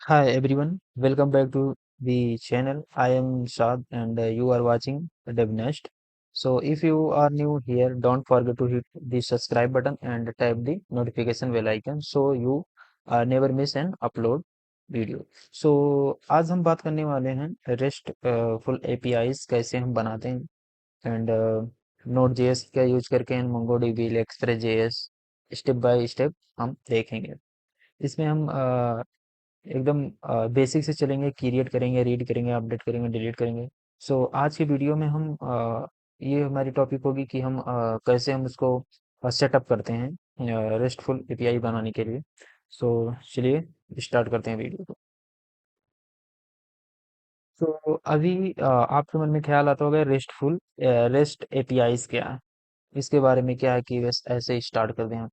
Hi everyone, welcome back to the channel. I am Shad and you are watching DevNest. So if you are new here, don't forget to hit the subscribe button and tap the notification bell icon so you never miss an upload video. So आज हम बात करने वाले हैं REST full APIs कैसे हम बनाते हैं एंड Node.js का यूज करके and MongoDB, Express.js step by step हम देखेंगे। इसमें हम एकदम बेसिक से चलेंगे, क्रिएट करेंगे, रीड करेंगे, अपडेट करेंगे, डिलीट करेंगे। सो आज की वीडियो में हम ये हमारी टॉपिक होगी कि हम कैसे हम उसको सेटअप करते हैं रेस्टफुल एपीआई बनाने के लिए। सो चलिए स्टार्ट करते हैं वीडियो को। तो अभी आपके मन में ख्याल आता होगा रेस्ट एपीआईज क्या है, इसके बारे में क्या है कि बस ऐसे ही स्टार्ट कर दें हम।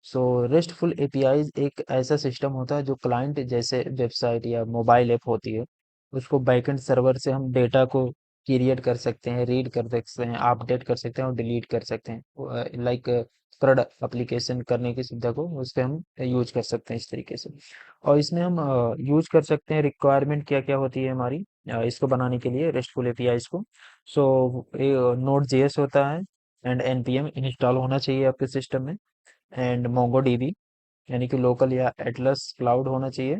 सो रेस्टफुल एपीआईज एक ऐसा सिस्टम होता है जो क्लाइंट जैसे वेबसाइट या मोबाइल ऐप होती है, उसको बैकएंड सर्वर से हम डेटा को क्रिएट कर सकते हैं, रीड कर सकते हैं, अपडेट कर सकते हैं और डिलीट कर सकते हैं। लाइक CRUD एप्लीकेशन करने की सुविधा को उस पे हम यूज कर सकते हैं इस तरीके से। और इसमें हम यूज कर सकते हैं, रिक्वायरमेंट क्या क्या होती है हमारी इसको बनाने के लिए रेस्टफुल एपीआईज को। सो नोड जेएस होता है एंड एनपीएम इंस्टॉल होना चाहिए आपके सिस्टम में, एंड मोंगोडीबी यानी कि लोकल या एटलस क्लाउड होना चाहिए।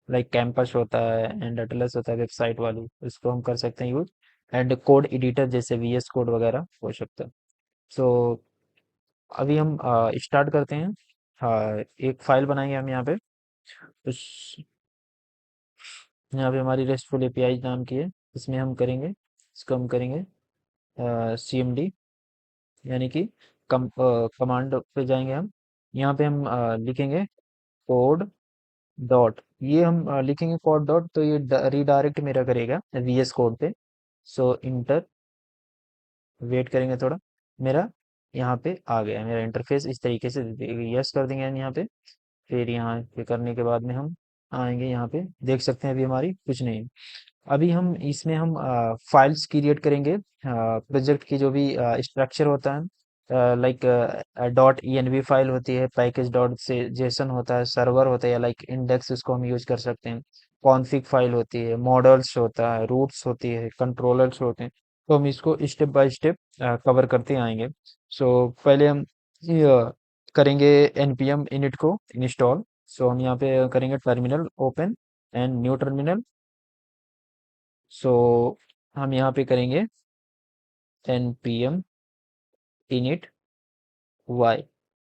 लाइक कैंपस होता है एंड एटलस होता है वेबसाइट वाली, उसको हम कर सकते हैं यूज। एंड कोड एडिटर जैसे वीएस कोड वगैरह हो सकता है। सो अभी हम स्टार्ट करते हैं। हाँ, एक फाइल बनाएंगे हम यहाँ पे। उस यहाँ पे हमारी रेस्टफुल एपीआई नाम की है, इसमें हम करेंगे, इसको हम करेंगे सीएमडी यानी कि कमांड पे जाएंगे हम। यहाँ पे हम लिखेंगे कोड डॉट, ये हम लिखेंगे कोड डॉट तो ये रीडायरेक्ट मेरा करेगा वीएस कोड पे। सो इंटर, वेट करेंगे थोड़ा, मेरा यहाँ पे आ गया मेरा इंटरफेस इस तरीके से। यस कर देंगे हम यहाँ पे। फिर यहाँ पे करने के बाद में हम आएंगे, यहाँ पे देख सकते हैं अभी हमारी कुछ नहीं है। अभी हम इसमें हम फाइल्स क्रिएट करेंगे, प्रोजेक्ट की जो भी स्ट्रक्चर होता है, लाइक डॉट इएनवी फाइल होती है, पैकेज डॉट से जेसन होता है, सर्वर होता है या लाइक इंडेक्स, उसको हम यूज कर सकते हैं। कॉन्फ़िग फाइल होती है, मॉडल्स होता है, रूट्स होती है, कंट्रोलर्स होते हैं। तो हम इसको स्टेप बाय स्टेप कवर करते आएंगे। सो पहले हम ये, करेंगे npm init को इंस्टॉल। सो हम यहाँ पे करेंगे terminal open and new terminal. So हम यहाँ पे करेंगे npm init y।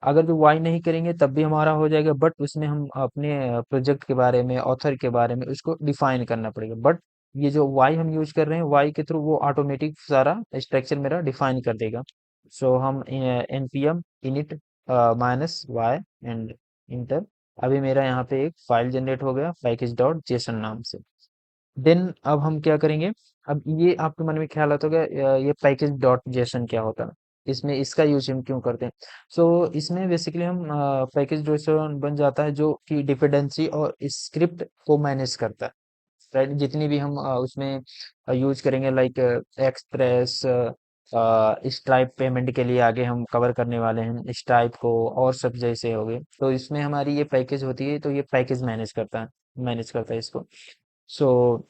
अगर जो y नहीं करेंगे तब भी हमारा हो जाएगा, बट उसमें हम अपने प्रोजेक्ट के बारे में, ऑथर के बारे में उसको डिफाइन करना पड़ेगा। बट ये जो y हम यूज कर रहे हैं, y के थ्रू वो ऑटोमेटिक सारा स्ट्रक्चर मेरा डिफाइन कर देगा। सो हम npm init -y and inter. अभी मेरा यहाँ पे एक फाइल जनरेट हो गया पैकेज डॉट जेसन नाम से। देन अब हम क्या करेंगे, अब ये आपके मन में ख्याल आता होगा ये पैकेज डॉट जेसन क्या होता है, इसमें इसका यूज हम क्यों करते हैं। सो इसमें बेसिकली हम पैकेज जेसन बन जाता है जो कि डिपेंडेंसी और स्क्रिप्ट को मैनेज करता है। राइट, जितनी भी हम उसमें यूज करेंगे, लाइक एक्सप्रेस, स्ट्राइप पेमेंट के लिए आगे हम कवर करने वाले हैं स्ट्राइप को, और सब जैसे हो गए, तो इसमें हमारी ये पैकेज होती है, तो ये पैकेज मैनेज करता है इसको। सो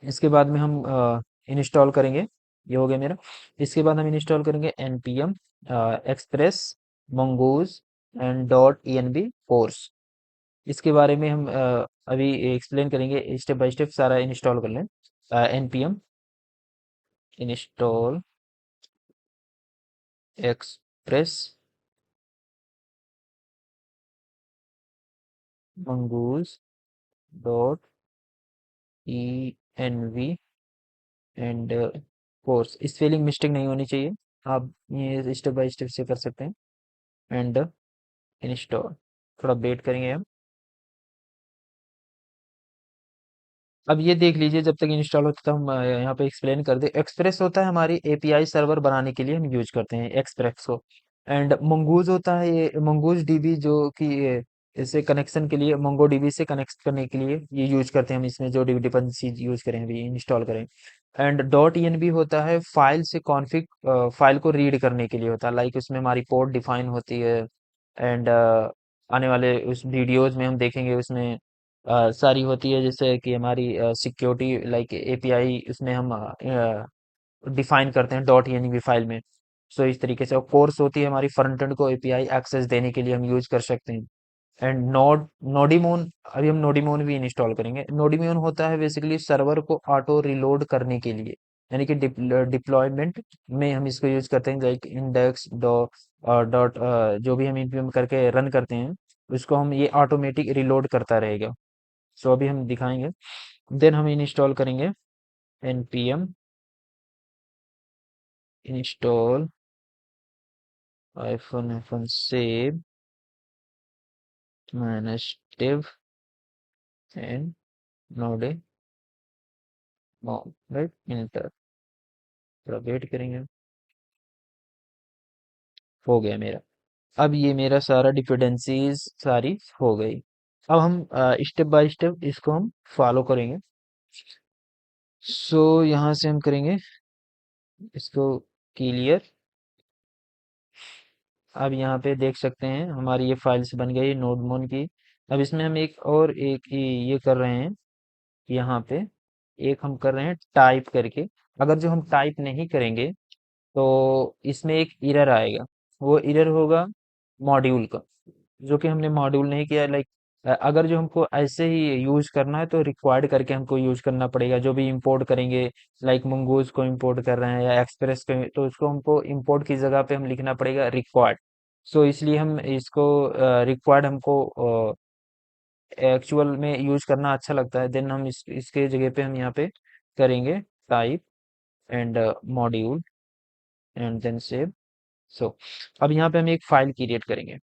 इसके बाद में हम इंस्टॉल करेंगे, ये हो गया मेरा। इसके बाद हम इंस्टॉल करेंगे npm express mongoose and dot env course. इसके बारे में हम अभी एक्सप्लेन करेंगे, स्टेप बाय स्टेप सारा इंस्टॉल कर लें। npm install express mongoose dot env and course, spelling mistake नहीं होनी चाहिए, आप ये स्टेप बाय स्टेप से कर सकते हैं। एंड इंस्टॉल, थोड़ा वेट करेंगे हम। अब ये देख लीजिए, जब तक इंस्टॉल होता है हम यहाँ पे एक्सप्लेन कर दे। एक्सप्रेस होता है हमारी एपीआई सर्वर बनाने के लिए हम यूज करते हैं एक्सप्रेस को। एंड मंगूज होता है, ये मंगूज डीबी जो कि इसे कनेक्शन के लिए, मंगो डीबी से कनेक्ट करने के लिए ये यूज करते हैं हम, इसमें जो डिपेंडेंसी यूज करें अभी इंस्टॉल करें। एंड डॉट इएनबी होता है फाइल से कॉन्फ़िग, फाइल को रीड करने के लिए होता है, लाइक उसमें हमारी पोर्ट डिफाइन होती है। एंड आने वाले उस वीडियोज में हम देखेंगे उसमें सारी होती है, जैसे कि हमारी सिक्योरिटी लाइक एपीआई, उसमें हम डिफाइन करते हैं डॉट एनवी फाइल में। सो इस तरीके से, और कोर्स होती है हमारी फ्रंट एंड को एपीआई एक्सेस देने के लिए हम यूज कर सकते हैं। एंड नोडीमोन, अभी हम नोडीमोन भी इंस्टॉल करेंगे। नोडीमोन होता है बेसिकली सर्वर को ऑटो रिलोड करने के लिए, यानी कि डिप्लॉयमेंट में हम इसको यूज करते हैं, लाइक इंडेक्स डॉट जो भी हम इम्प्लीमेंट करके रन करते हैं, उसको हम ये ऑटोमेटिक रिलोड करता रहेगा। सो अभी हम दिखाएंगे। देन हम इंस्टॉल करेंगे npm install -save -dev and node right, inter. थोड़ा वेट करेंगे। हो गया मेरा। अब ये मेरा सारा डिपेंडेंसीज सारी हो गई। अब हम स्टेप बाय स्टेप इसको हम फॉलो करेंगे। सो यहाँ से हम करेंगे इसको क्लियर। अब यहाँ पे देख सकते हैं हमारी ये फाइल्स बन गई नोडमोन की। अब इसमें हम एक ये कर रहे हैं, यहाँ पे एक हम कर रहे हैं टाइप करके। अगर जो हम टाइप नहीं करेंगे तो इसमें एक एरर आएगा। वो एरर होगा मॉड्यूल का, जो कि हमने मॉड्यूल नहीं किया। लाइक अगर जो हमको ऐसे ही यूज करना है तो रिक्वायर्ड करके हमको यूज करना पड़ेगा। जो भी इंपोर्ट करेंगे, लाइक मंगोज को इंपोर्ट कर रहे हैं या एक्सप्रेस को, तो उसको हमको इंपोर्ट की जगह पे हम लिखना पड़ेगा रिक्वायर्ड। सो इसलिए हम इसको रिक्वायर्ड हमको एक्चुअल में यूज करना अच्छा लगता है। देन हम इसके जगह पे हम यहाँ पे करेंगे type and module and then save. So अब यहाँ पे हम एक फाइल क्रिएट करेंगे,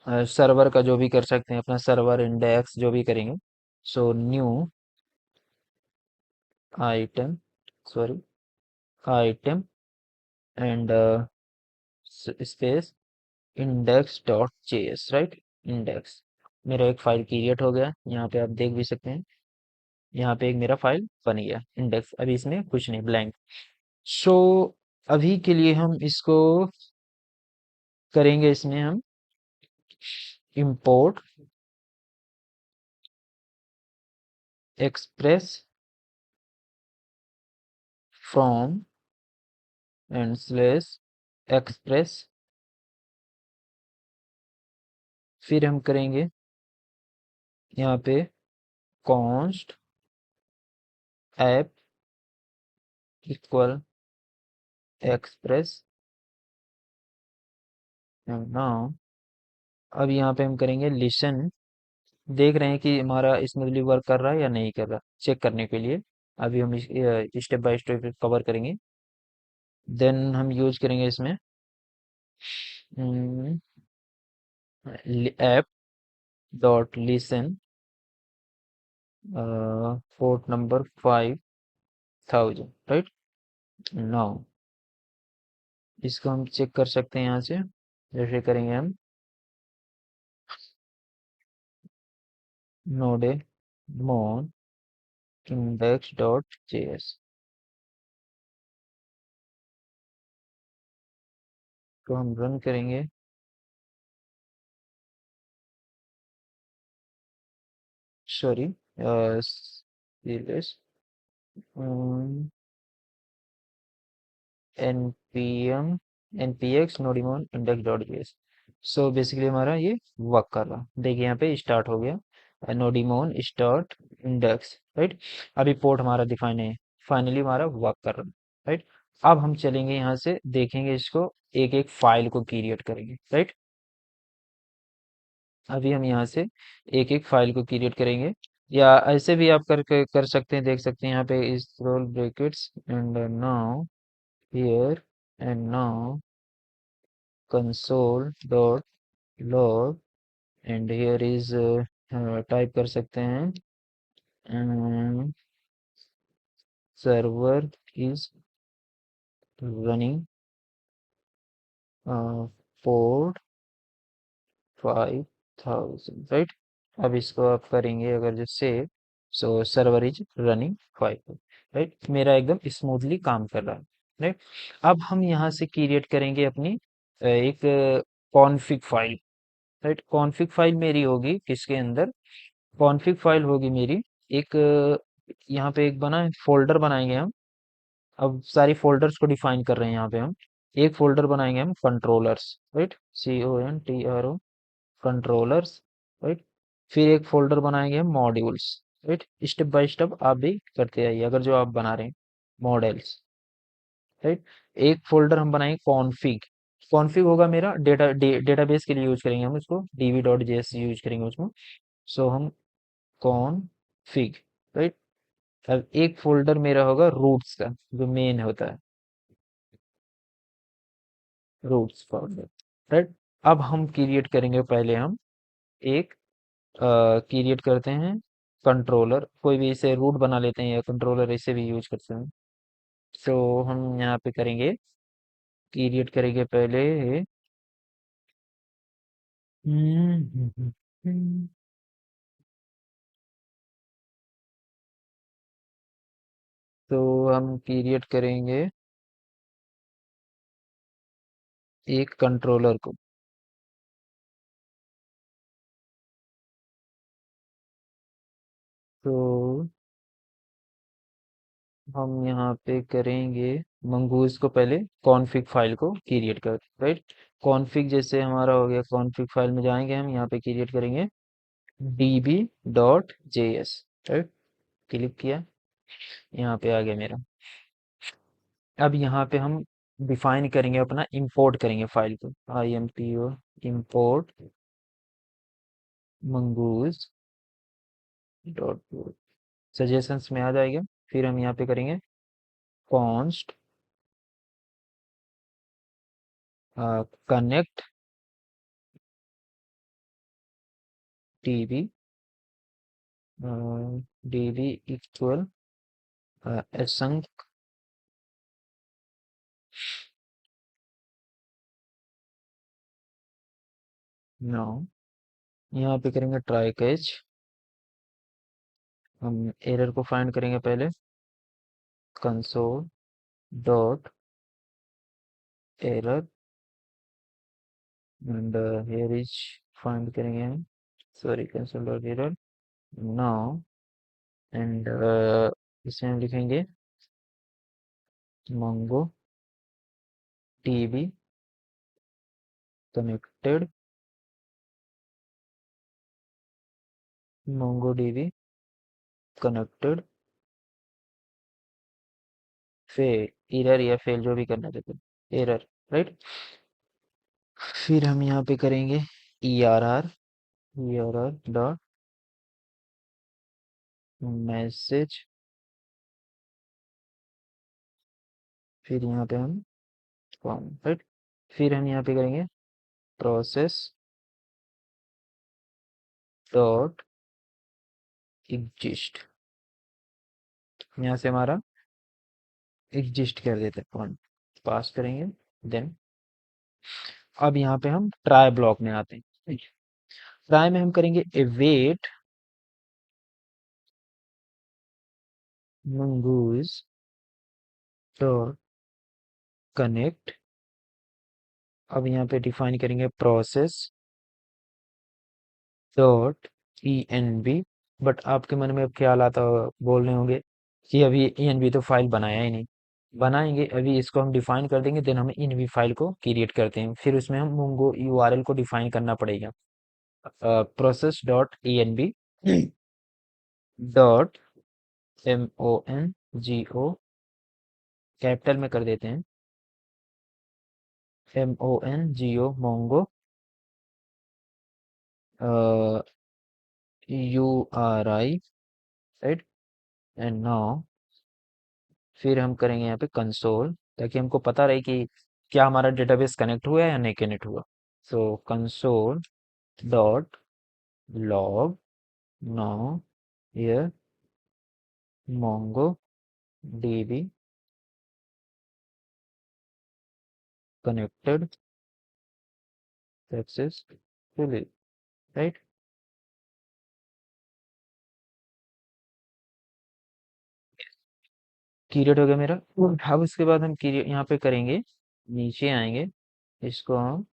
सर्वर का जो भी कर सकते हैं, अपना सर्वर इंडेक्स जो भी करेंगे। So new item, sorry, item and space index dot JS, right, index. मेरा एक फाइल क्रिएट हो गया, यहाँ पे आप देख भी सकते हैं। यहाँ पे एक मेरा फाइल बन गया इंडेक्स। अभी इसमें कुछ नहीं, ब्लैंक। सो अभी के लिए हम इसको करेंगे, इसमें हम import express from and slash express. फिर हम करेंगे यहाँ पे const app equal express now. अब यहाँ पे हम करेंगे लिसन। देख रहे हैं कि हमारा स्मूथली वर्क कर रहा है या नहीं कर रहा, चेक करने के लिए अभी हम स्टेप बाय स्टेप कवर करेंगे। देन हम यूज करेंगे इसमें app dot listen port number 5000, right. Now इसको हम चेक कर सकते हैं यहाँ से, जैसे करेंगे हम नोडे मोन इंडेक्स डॉट जेएस को हम रन करेंगे। Sorry, serious npm npx nodimon index dot JS. So basically हमारा ये वर्क कर रहा, देखिए यहाँ पे स्टार्ट हो गया नोडीमोन स्टार्ट इंडेक्स, राइट। अभी पोर्ट हमारा डिफाइन है, फाइनली हमारा वर्क कर रहा, राइट। अब हम चलेंगे यहाँ से, देखेंगे इसको, एक एक फाइल को क्रिएट करेंगे, राइट। अभी हम यहाँ से एक एक फाइल को क्रिएट करेंगे, या ऐसे भी आप कर सकते हैं। देख सकते हैं यहाँ पे इस role brackets and now here and now console dot log and here is, type कर सकते हैं server is running port 5000, right. अब इसको आप करेंगे अगर जो save, so server is running 5, right. मेरा एकदम स्मूथली काम कर रहा है, राइट। अब हम यहाँ से क्रिएट करेंगे अपनी एक config file. Right. Config file मेरी होगी किसके अंदर, कॉन्फ़िग फाइल होगी मेरी एक यहाँ पे एक बना है फोल्डर बनाएंगे हम। अब सारी फोल्डर्स को डिफाइन कर रहे हैं यहाँ पे हम। एक फोल्डर बनाएंगे हम controllers, right, CONTRO, controllers, right. फिर एक फोल्डर बनाएंगे हम modules, right. Step by step आप भी करते आइए अगर जो आप बना रहे हैं मॉडल्स, राइट। एक फोल्डर हम बनाएंगे कॉन्फ़िग। कॉन्फ़िग होगा मेरा डेटाबेस के लिए यूज करेंगे हम उसको, db.js यूज करेंगे उसको। सो हम कॉन्फ़िग, राइट। अब एक फोल्डर मेरा होगा रूट्स का, जो मेन होता है, रूट्स फोल्डर, राइट। अब हम क्रिएट करेंगे पहले हम एक क्रिएट करते हैं कंट्रोलर, कोई भी इसे रूट बना लेते हैं या कंट्रोलर इसे भी यूज करते हैं। सो हम यहाँ पे करेंगे, क्रिएट करेंगे पहले तो हम क्रिएट करेंगे एक कंट्रोलर को। तो हम यहाँ पे करेंगे मंगूज को, पहले कॉन्फ़िग फाइल को क्रिएट कर, राइट। कॉन्फ़िग जैसे हमारा हो गया, कॉन्फ़िग फाइल में जाएंगे हम, यहाँ पे क्रिएट करेंगे db.js, राइट। क्लिक किया, यहाँ पे आ गया मेरा। अब यहाँ पे हम डिफाइन करेंगे अपना, इंपोर्ट करेंगे फाइल को, IMPO import mongoose dot suggestions में आ जाएगा। फिर हम यहाँ पे करेंगे const connect db db equal async now। यहाँ पे करेंगे ट्राई कैच, हम एरर को फाइंड करेंगे पहले, console dot error and here is find करेंगे हम, sorry, console dot error now and इसमें हम लिखेंगे mongo db connected, mongodb connected fail, error या फेल जो भी करना चाहते हैं, एरर, राइट। फिर हम यहाँ पे करेंगे err डॉट मैसेज, फिर यहाँ पे हम फॉर्म, राइट। फिर हम यहाँ पे करेंगे प्रोसेस डॉट एग्जिस्ट, यहाँ से हमारा एग्जिस्ट कर देते हैं फॉर्म, पास करेंगे। देन अब यहाँ पे हम ट्राई ब्लॉक में आते हैं। ट्राई में हम करेंगे अवेट mongoose डॉट कनेक्ट। अब यहाँ पे डिफाइन करेंगे प्रोसेस डॉट env। बट आपके मन में अब ख्याल आता बोल रहे होंगे कि अभी env तो फाइल बनाया ही नहीं। बनाएंगे, अभी इसको हम डिफाइन कर देंगे, देन हम env फाइल को क्रिएट करते हैं, फिर उसमें हम mongo url को डिफाइन करना पड़ेगा। Process dot env dot mongo, capital में कर देते हैं, mongo uri, right. And now फिर हम करेंगे यहाँ पे कंसोल, ताकि हमको पता रहे कि क्या हमारा डेटाबेस कनेक्ट हुआ है या नहीं कनेक्ट हुआ। So console dot log now here MongoDB connected successfully, right. Create हो गया मेरा। अब उसके बाद हम क्रिएट यहाँ पे करेंगे, नीचे आएंगे, इसको हम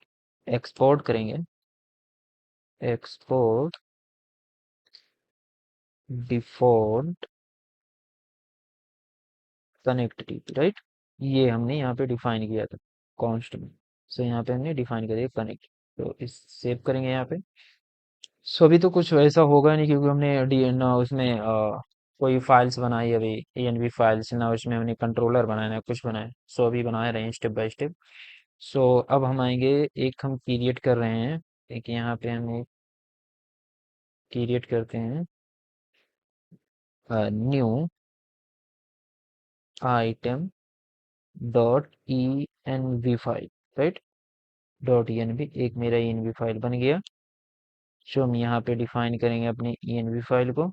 एक्सपोर्ट करेंगे, एक्सपोर्ट डिफॉल्ट कनेक्टिविटी, राइट। ये हमने यहाँ पे डिफाइन किया था कॉन्स्ट में। सो यहाँ पे हमने डिफाइन कर दिया कनेक्ट। तो इस सेव करेंगे यहाँ पे। सो अभी तो कुछ ऐसा होगा नहीं, क्योंकि हमने डी ना उसमें कोई फाइल्स बनाई अभी, env फाइल्स ना, उसमें हमने कंट्रोलर बनाया ना कुछ बनाया। सो अभी बना रहे हैं स्टेप बाय स्टेप। सो अब हम आएंगे, एक हम क्रिएट कर रहे हैं, एक यहाँ पे हम एक क्रिएट करते हैं new item dot E N V file, right. Dot E N V, एक मेरा ई एन वी फाइल बन गया। सो हम यहाँ पे डिफाइन करेंगे अपनी ई एन वी फाइल को।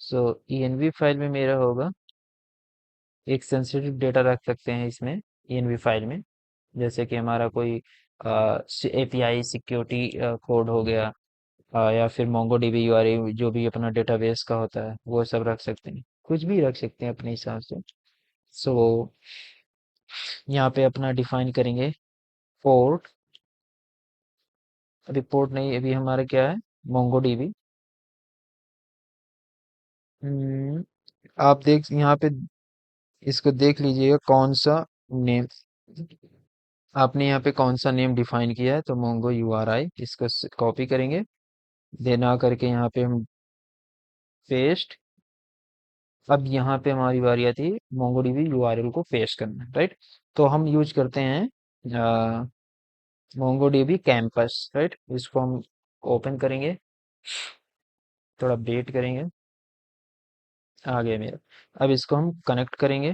सो ई एन वी फाइल में मेरा होगा, एक सेंसिटिव डेटा रख सकते हैं इसमें ENV फाइल में, जैसे कि हमारा कोई एपीआई सिक्योरिटी कोड हो गया, या फिर मोंगोडीबी यूआरएल जो भी अपना डेटाबेस का होता है वो सब रख सकते हैं, कुछ भी रख सकते हैं अपने हिसाब से। सो यहाँ पे अपना डिफाइन करेंगे पोर्ट। अभी पोर्ट नहीं, अभी हमारा क्या है, मोंगोडीबी। आप देख यहाँ पे, इसको देख लीजिएगा कौन सा नेम आपने यहाँ पे कौन सा नेम डिफाइन किया है। तो मोंगो यूआरआई, इसको कॉपी करेंगे, देना करके यहाँ पे हम पेस्ट। अब यहाँ पे हमारी बारी आती है मोंगोडीबी यूआरएल को पेस्ट करना, राइट। तो हम यूज करते हैं मोंगोडीबी कैंपस, राइट। इसको हम ओपन करेंगे, थोड़ा वेट करेंगे। आ गया मेरा। अब इसको हम कनेक्ट करेंगे,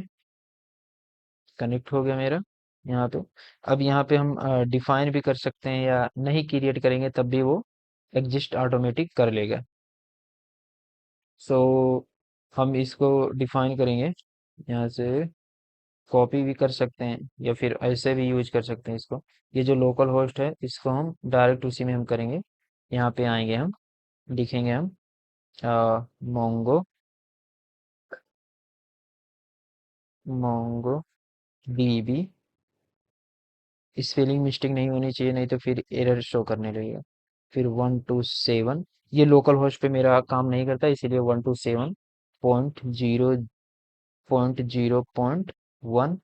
कनेक्ट हो गया मेरा यहाँ पे। अब यहाँ पे हम डिफाइन भी कर सकते हैं, या नहीं क्रिएट करेंगे तब भी वो एग्जिस्ट ऑटोमेटिक कर लेगा। सो हम इसको डिफाइन करेंगे, यहाँ से कॉपी भी कर सकते हैं या फिर ऐसे भी यूज कर सकते हैं इसको। ये जो लोकल होस्ट है इसको हम डायरेक्ट उसी में हम करेंगे। यहाँ पे आएंगे, हम लिखेंगे हम Mongo Mongo dB. Spelling mistake नहीं होनी चाहिए, नहीं तो फिर एरर शो करने लगेगा। फिर 127, ये लोकल होस्ट पे मेरा काम नहीं करता, इसीलिए 127.0.0.1,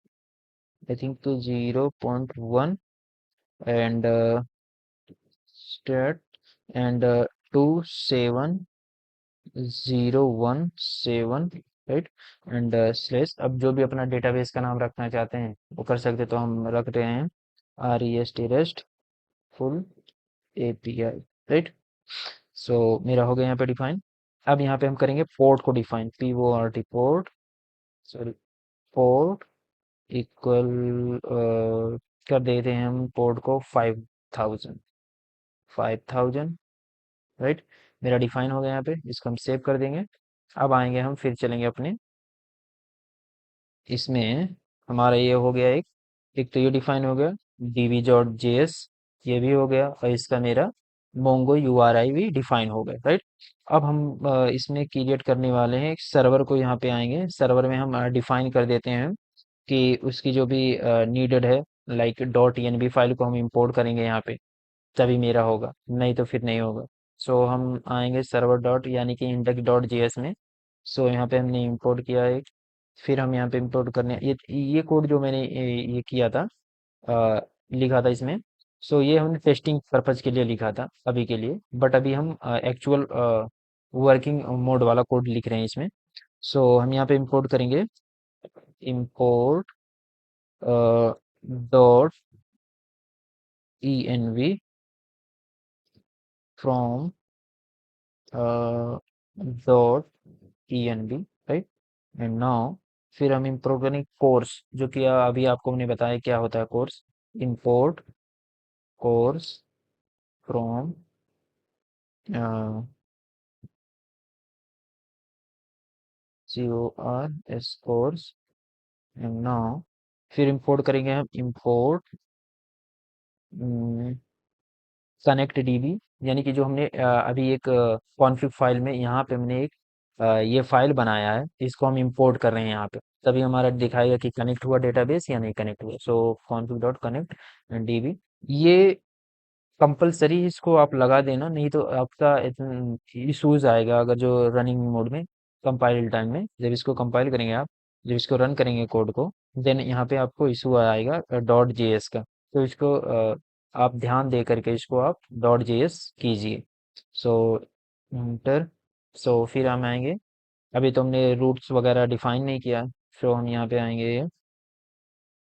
आई थिंक तो 0.1, and start, and 27017, right. And slash, अब जो भी अपना डेटाबेस का नाम रखना चाहते हैं वो कर सकते, तो हम रख रहे हैं REST RESTful API, right. So मेरा हो गया यहाँ पे डिफाइन। अब यहाँ पे हम करेंगे पोर्ट को define, PORT port, sorry, port equal कर देते हैं हम पोर्ट को 5000, 5000, राइट। मेरा डिफाइन हो गया यहाँ पे, इसको हम सेव कर देंगे। अब आएंगे हम, फिर चलेंगे अपने इसमें। हमारा ये हो गया एक, एक तो ये डिफाइन हो गया db.js, ये भी हो गया, और इसका मेरा मोंगो यूआरआई भी डिफाइन हो गया, राइट। अब हम इसमें क्रिएट करने वाले हैं एक सर्वर को। यहाँ पे आएंगे, सर्वर में हम डिफाइन कर देते हैं कि उसकी जो भी नीडेड है, लाइक .env फाइल को हम इंपोर्ट करेंगे यहाँ पे, तभी मेरा होगा, नहीं तो फिर नहीं होगा। सो हम आएंगे सर्वर डॉट यानी कि index.js में। सो यहाँ पे हमने इंपोर्ट किया है। फिर हम यहाँ पे इंपोर्ट करने, ये कोड जो मैंने ये किया था, लिखा था इसमें। सो ये हमने टेस्टिंग पर्पज के लिए लिखा था अभी के लिए, बट अभी हम एक्चुअल वर्किंग मोड वाला कोड लिख रहे हैं इसमें। सो हम यहाँ पे इंपोर्ट करेंगे, import dot env from dot env, right. And now फिर हम इम्पोर्ट करेंगे कोर्स, जो कि अभी आपको हमने बताया क्या होता है course. Import course from CORS course. And now फिर इंपोर्ट करेंगे हम, इंपोर्ट कनेक्ट डीबी, यानी कि जो हमने अभी एक कॉन्फ़िग फाइल में यहाँ पे हमने एक ये फाइल बनाया है, इसको हम इंपोर्ट कर रहे हैं यहाँ पे। तभी हमारा दिखाएगा कि कनेक्ट हुआ डेटाबेस या नहीं कनेक्ट हुआ। सो config.connect डीबी, ये कंपलसरी इसको आप लगा देना, नहीं तो आपका इशूज आएगा अगर जो रनिंग मोड में कंपाइल टाइम में जब इसको कंपाइल करेंगे आप, जब इसको रन करेंगे कोड को, देन यहाँ पे आपको इशू आएगा डॉट जेएस का। तो इसको आप ध्यान दे करके इसको आप डॉट जेएस कीजिए। सो इंटर, सो फिर हम आएंगे, अभी तो हमने रूट्स वगैरह डिफाइन नहीं किया, सो हम यहाँ पे आएंगे,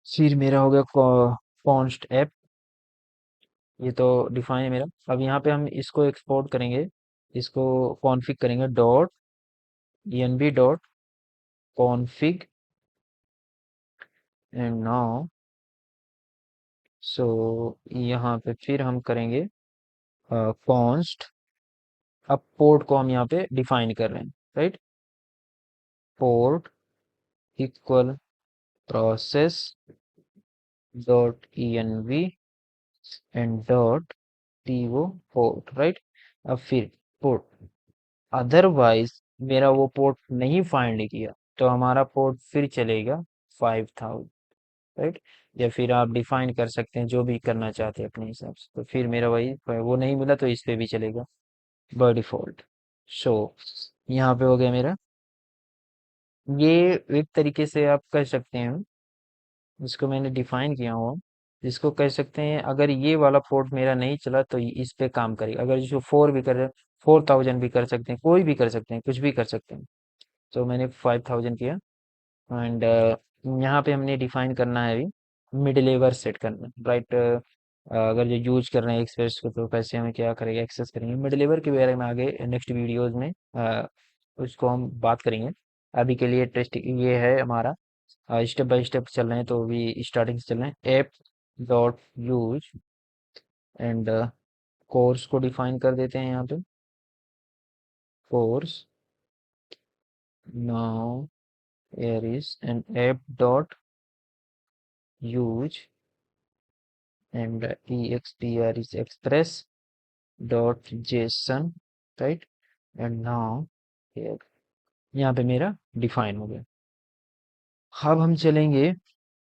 फिर मेरा हो गया कॉन्स्ट ऐप, ये तो डिफाइन है मेरा। अब यहाँ पे हम इसको एक्सपोर्ट करेंगे, इसको कॉन्फ़िग करेंगे dot env dot config and now. So यहाँ पे फिर हम करेंगे कॉन्स्ट, अब पोर्ट को हम यहाँ पे डिफाइन कर रहे हैं, right. Port equal process dot env and dot to port, right. अब फिर पोर्ट, अदरवाइज मेरा वो पोर्ट नहीं फाइंड किया तो हमारा पोर्ट फिर चलेगा 5000, राइट। या फिर आप डिफाइन कर सकते हैं जो भी करना चाहते हैं अपने हिसाब से, तो फिर मेरा वही वो नहीं मिला तो इस पे भी चलेगा बाय डिफॉल्ट। सो यहाँ पे हो गया मेरा, ये एक तरीके से आप कह सकते हैं, जिसको मैंने डिफाइन किया हुआ, जिसको कह सकते हैं अगर ये वाला पोर्ट मेरा नहीं चला तो इस पे काम करेगा। अगर इसको 4 भी कर रहे, 4000 भी कर सकते हैं, कोई भी कर सकते हैं, कुछ भी कर सकते हैं। तो मैंने 5000 किया एंड यहाँ पे हमने डिफाइन करना है अभी मिड लेवर सेट करना, राइट। अगर जो यूज कर रहे हैं एक्सप्रेस को तो कैसे हमें क्या करेगा, एक्सेस करेंगे मिड लेवर के बारे में आगे नेक्स्ट वीडियोस में उसको हम बात करेंगे। अभी के लिए टेस्ट ये है हमारा, स्टेप बाय स्टेप चल रहे हैं तो अभी स्टार्टिंग से चल रहे हैं। App dot use and course को डिफाइन कर देते हैं यहाँ पे, course now here is an app dot use and extr is express dot json, right। and now here, यहाँ पे मेरा डिफाइन हो गया। अब हम चलेंगे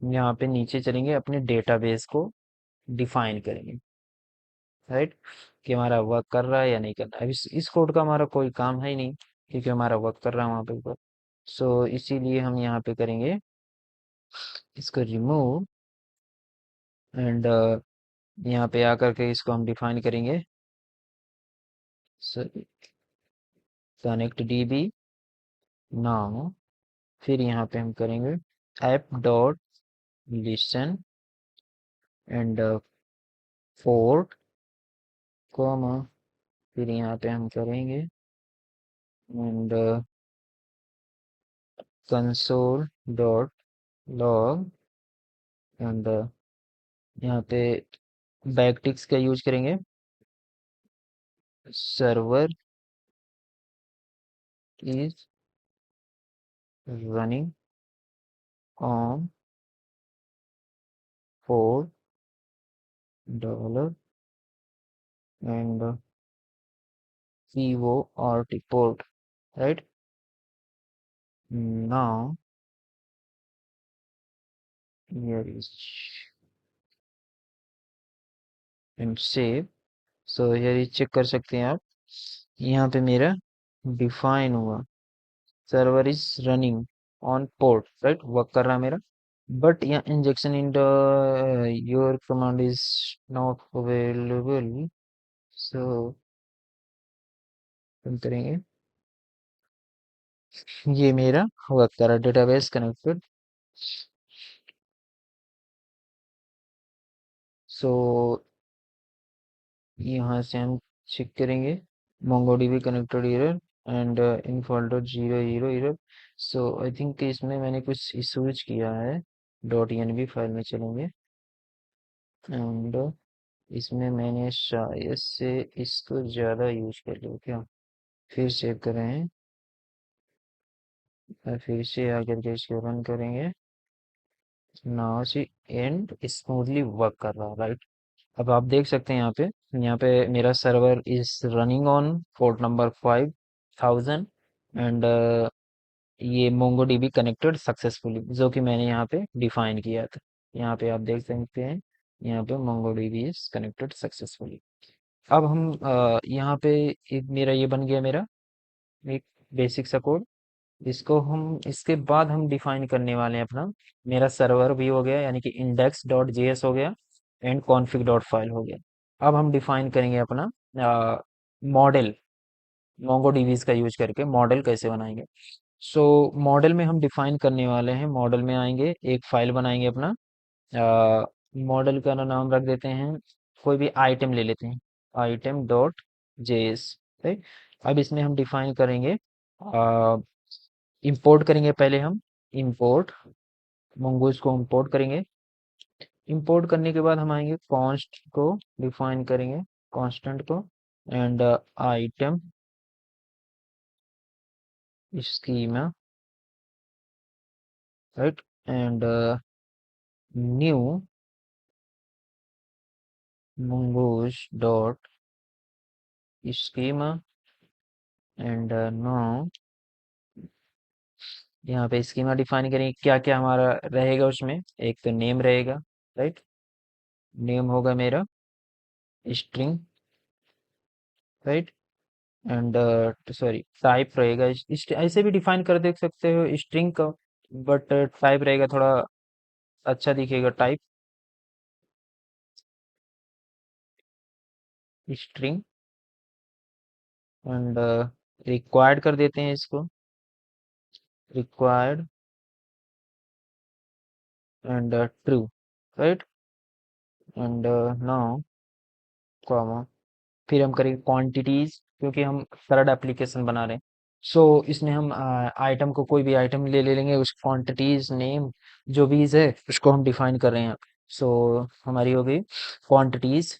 यहाँ पे नीचे चलेंगे, अपने डेटाबेस को डिफाइन करेंगे, राइट। कि हमारा वर्क कर रहा है या नहीं कर रहा है। अब इस कोड का हमारा कोई काम है ही नहीं, क्योंकि हमारा वर्क कर रहा है वहाँ पे ऊपर। सो इसीलिए हम यहाँ पे करेंगे इसको रिमूव एंड यहाँ पे आकर के इसको हम डिफाइन करेंगे कनेक्ट डीबी नाउ। फिर यहाँ पे हम करेंगे app dot listen and port comma, फिर यहाँ पे हम करेंगे and console dot log and यहाँ पे बैकटिक्स का यूज करेंगे, server is running on $4 and port port, right. Now here is and save। सो ये चेक कर सकते हैं आप, यहाँ पे मेरा डिफाइन हुआ server is running on port, right, work कर रहा है मेरा। बट यहाँ injection in the your command is not available, so हम करेंगे, ये मेरा वर्क कर रहा है डेटाबेस कनेक्टेड। सो यहाँ से हम चेक करेंगे MongoDB connected error and in folder 0 error। So I think इसमें मैंने कुछ इशूज किया है, डॉट env फाइल में चलेंगे एंड इसमें मैंने शायद से इसको ज़्यादा यूज कर लिया क्या। फिर सेव कर रहे हैं और फिर से आकर के इसको रन करेंगे, नाउ से एंड स्मूथली वर्क कर रहा है, राइट। अब आप देख सकते हैं यहाँ पे मेरा server is running on port number 5000 and ये MongoDB कनेक्टेड सक्सेसफुली, जो कि मैंने यहाँ पे डिफाइन किया था। यहाँ पे आप देख सकते हैं, यहाँ पे MongoDB इज कनेक्टेड सक्सेसफुली। अब हम यहाँ पे एक मेरा ये बन गया मेरा एक बेसिक सा कोड। इसको हम इसके बाद हम डिफाइन करने वाले हैं अपना, मेरा सर्वर भी हो गया यानी कि इंडेक्स डॉट जेएस हो गया एंड कॉन्फ़िग डॉट फाइल हो गया। अब हम डिफाइन करेंगे अपना मॉडल, मोंगो डीबीज का यूज करके मॉडल कैसे बनाएंगे। सो मॉडल में हम डिफाइन करने वाले हैं, मॉडल में आएंगे एक फाइल बनाएंगे अपना, मॉडल का ना नाम रख देते हैं, कोई भी आइटम ले लेते हैं, आइटम डॉट जेएस। राइट। अब इसमें हम डिफाइन करेंगे, इंपोर्ट करेंगे पहले हम, इंपोर्ट मंगूज को इंपोर्ट करेंगे। इंपोर्ट करने के बाद हम आएंगे कॉन्स्ट को डिफाइन करेंगे, कांस्टेंट को, and item schema, right, and new mongoose dot schema, and now यहाँ पे स्कीमा डिफाइन करेंगे, क्या क्या हमारा रहेगा उसमें। एक तो नेम रहेगा, राइट, नेम होगा मेरा string, right, and sorry type रहेगा, ऐसे भी डिफाइन कर देख सकते हो स्ट्रिंग का, बट टाइप रहेगा थोड़ा अच्छा दिखेगा, टाइप स्ट्रिंग, एंड रिक्वायर्ड कर देते हैं इसको, required and true, right, and now comma, फिर हम करेंगे क्वांटिटीज, क्योंकि हम थर्ड एप्लीकेशन बना रहे हैं। सो इसमें हम आइटम को, कोई भी आइटम ले लेंगे, उस क्वांटिटीज नेम जो भी है उसको हम डिफाइन कर रहे हैं। सो हमारी हो गई quantities,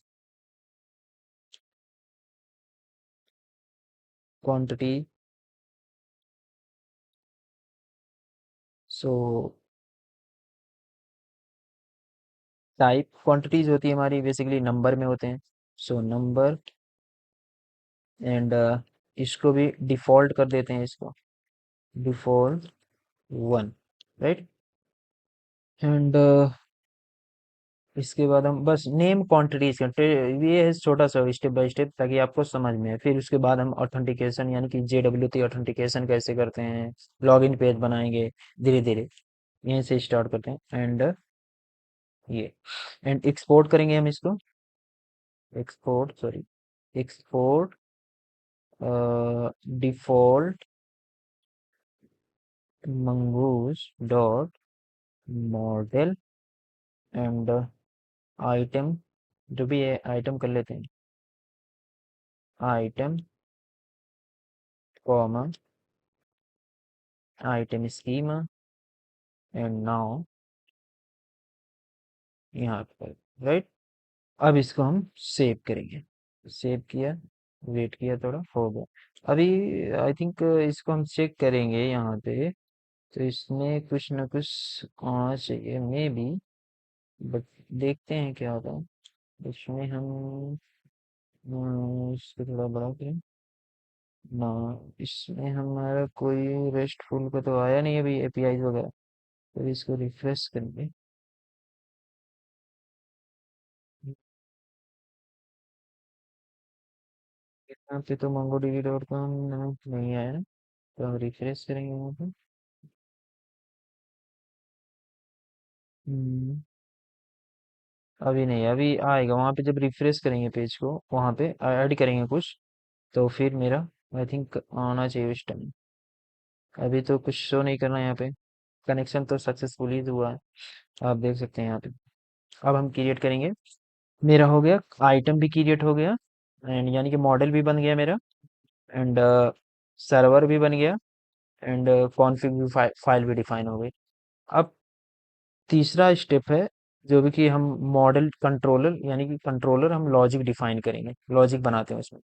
quantity. So type quantities होती है हमारी बेसिकली नंबर में होते हैं, सो नंबर, एंड इसको भी डिफॉल्ट कर देते हैं, इसको डिफॉल्ट वन, राइट, एंड इसके बाद हम बस नेम क्वांटिटीज करते, ये है छोटा सा स्टेप बाय स्टेप ताकि आपको समझ में आए। फिर उसके बाद हम ऑथेंटिकेशन यानी कि JWT ऑथेंटिकेशन कैसे करते हैं, लॉगिन पेज बनाएंगे धीरे धीरे, यहीं से स्टार्ट करते हैं, एंड ये एंड एक्सपोर्ट करेंगे हम इसको, export sorry, export default mongoose dot model, and item, जो भी है आइटम कर लेते हैं, item comma item schema, and now यहाँ पर, राइट। अब इसको हम सेव करेंगे, सेव किया, वेट किया, थोड़ा हो गया। अभी आई थिंक इसको हम चेक करेंगे यहाँ पे, तो इसमें कुछ ना कुछ आना चाहिए मे बी, बट देखते हैं क्या होता है इसमें। हम इसको थोड़ा बड़ा करें ना, इसमें हमारा कोई रेस्टफुल का तो आया नहीं अभी एपीआई वगैरह, तो इसको रिफ्रेश करेंगे। यहाँ पे तो mongodb.com नहीं आया, तो हम रिफ्रेश करेंगे यहाँ पे। हम्म, अभी नहीं, अभी आएगा वहां पे, जब रिफ्रेश करेंगे पेज को वहां पे ऐड करेंगे कुछ, तो फिर मेरा आई थिंक आना चाहिए उस टाइम। अभी तो कुछ शो नहीं करना यहाँ पे, कनेक्शन तो सक्सेसफुली हुआ है, आप देख सकते हैं यहाँ पे। अब हम क्रिएट करेंगे, मेरा हो गया, आइटम भी क्रिएट हो गया, एंड यानी कि मॉडल भी बन गया मेरा, एंड सर्वर भी बन गया, एंड कॉन्फ़िग भी फाइल भी डिफाइन हो गई। अब तीसरा स्टेप है, जो भी कि हम मॉडल कंट्रोलर यानी कि कंट्रोलर, हम लॉजिक डिफाइन करेंगे, लॉजिक बनाते हैं उसमें।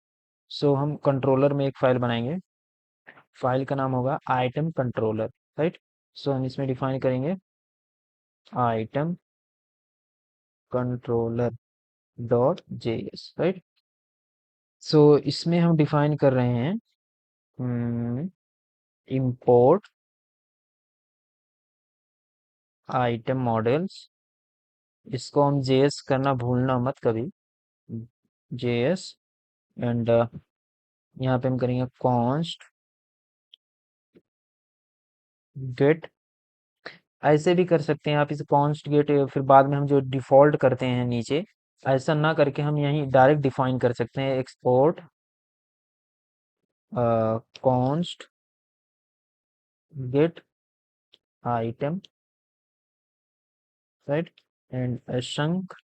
सो हम कंट्रोलर में एक फाइल बनाएंगे, फाइल का नाम होगा आइटम कंट्रोलर, राइट। सो हम इसमें डिफाइन करेंगे item controller dot JS, right. So इसमें हम डिफाइन कर रहे हैं इंपोर्ट आइटम मॉडल्स, इसको हम जेएस करना भूलना मत कभी, जेएस एंड यहाँ पे हम करेंगे कॉन्स्ट गेट। ऐसे भी कर सकते हैं आप इसे कॉन्स्ट गेट, फिर बाद में हम जो डिफॉल्ट करते हैं नीचे, ऐसा ना करके हम यहीं डायरेक्ट डिफाइन कर सकते हैं export const gate item, right, and शंक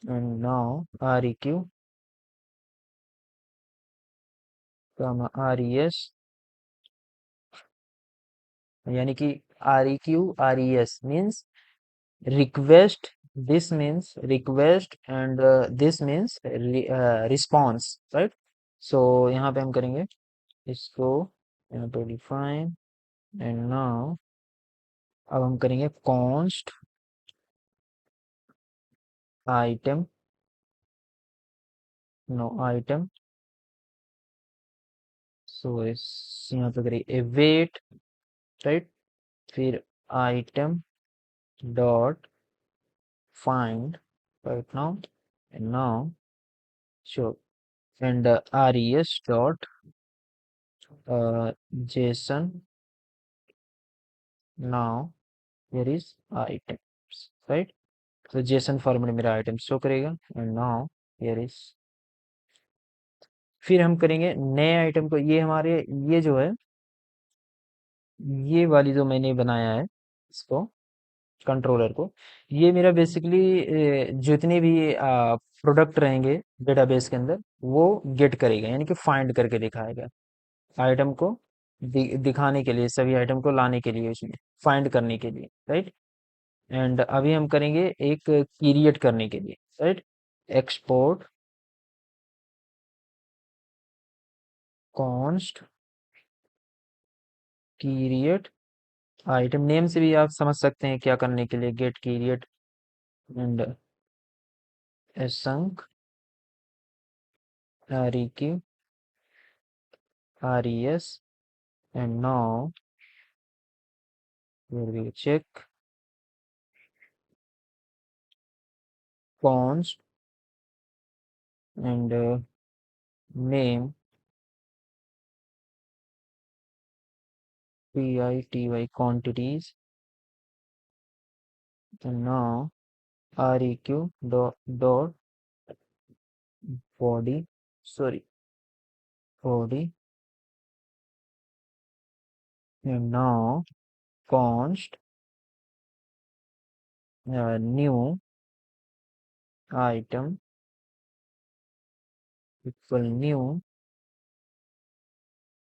and now req res, यानी कि req res means request, this means request and this means response, right? So यहाँ पे हम करेंगे इसको, यहाँ पे define and now अब हम करेंगे const item, no item, so इस यहाँ पे करेंगे await, right, फिर item dot find right now and now sure, and res dot json, now here is items, right? तो जेसन फॉर्मेट में मेरा आइटम शो करेगा एंड नाउ हियर इज, फिर हम करेंगे नए आइटम को, ये हमारे, ये जो है, ये वाली जो मैंने बनाया है इसको, कंट्रोलर को, ये मेरा बेसिकली जितने भी प्रोडक्ट रहेंगे डेटाबेस के अंदर वो गेट करेगा, यानी कि फाइंड करके दिखाएगा आइटम को, दिखाने के लिए, सभी आइटम को लाने के लिए उसमें, फाइंड करने के लिए, राइट। एंड अभी हम करेंगे एक क्रिएट करने के लिए, right, export const create item, name से भी आप समझ सकते हैं क्या करने के लिए, get create and sync req res and now we will check const and name pity quantities and now req dot body, sorry, body, and now const new item equal new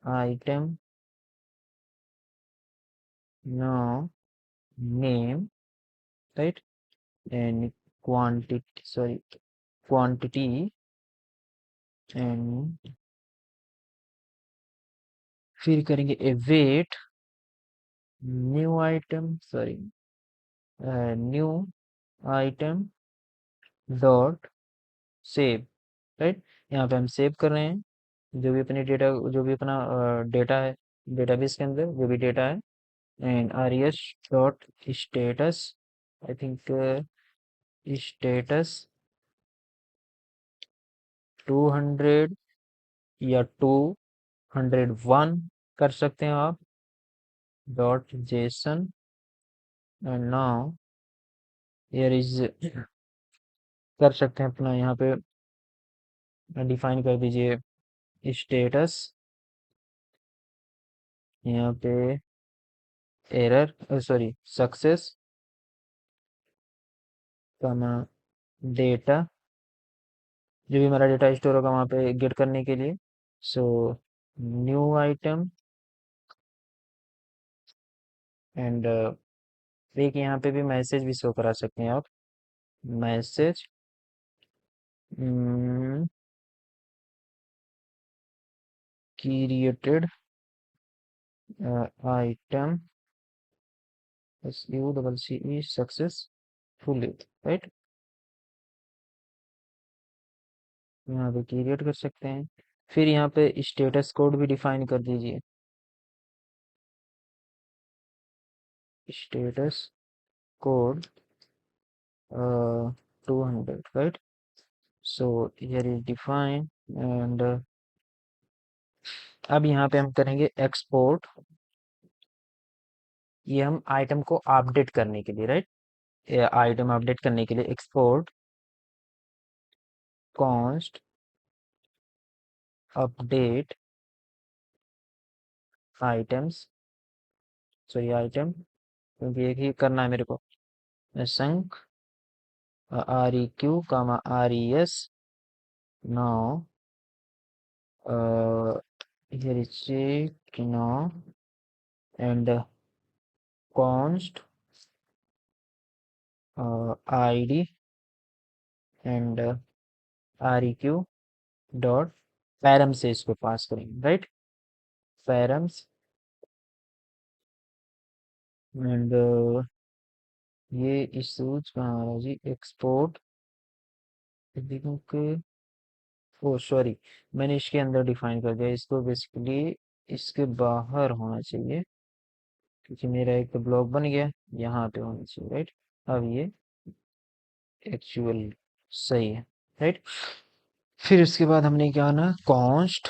item, now name, right, and quantity, sorry, quantity, and फिर करेंगे await new item, sorry, new item dot save, right. यहाँ पे हम save कर रहे हैं जो भी अपने डेटा, जो भी अपना डेटा है डेटाबेस के अंदर, जो भी डेटा है, and res dot status, I think status 200 या 201 कर सकते हैं आप, dot JSON and now here is, कर सकते हैं अपना, यहाँ पे डिफाइन कर दीजिए स्टेटस, यहाँ पे एरर, सॉरी, सक्सेस कमा डेटा, जो भी हमारा डेटा स्टोर होगा वहाँ पे गेट करने के लिए, सो न्यू आइटम एंड एक यहाँ पे भी मैसेज भी शो करा सकते हैं आप, message created item SUCCE successfully, right, यहाँ पे क्रिएट कर सकते हैं, फिर यहाँ पे स्टेटस कोड भी डिफाइन कर दीजिए, status code 200, right, so here is define and अब यहाँ पे हम करेंगे एक्सपोर्ट, ये हम आइटम को अपडेट करने के लिए, राइट, आइटम अपडेट करने के लिए export const update items, sorry item, क्योंकि एक ही करना है मेरे को, sync R E Q comma R E S now here is check now and const id and req dot param से इसको पास करेंगे, राइट, पैरम्स एंड ये इशूज कहाँ है जी, एक्सपोर्ट के, ओ सॉरी, मैंने इसके अंदर डिफाइन कर दिया इसको, बेसिकली इसके बाहर होना चाहिए क्योंकि मेरा एक तो ब्लॉक बन गया, यहाँ पे होना चाहिए, राइट, अब ये एक्चुअल सही है, राइट। फिर उसके बाद हमने क्या ना, const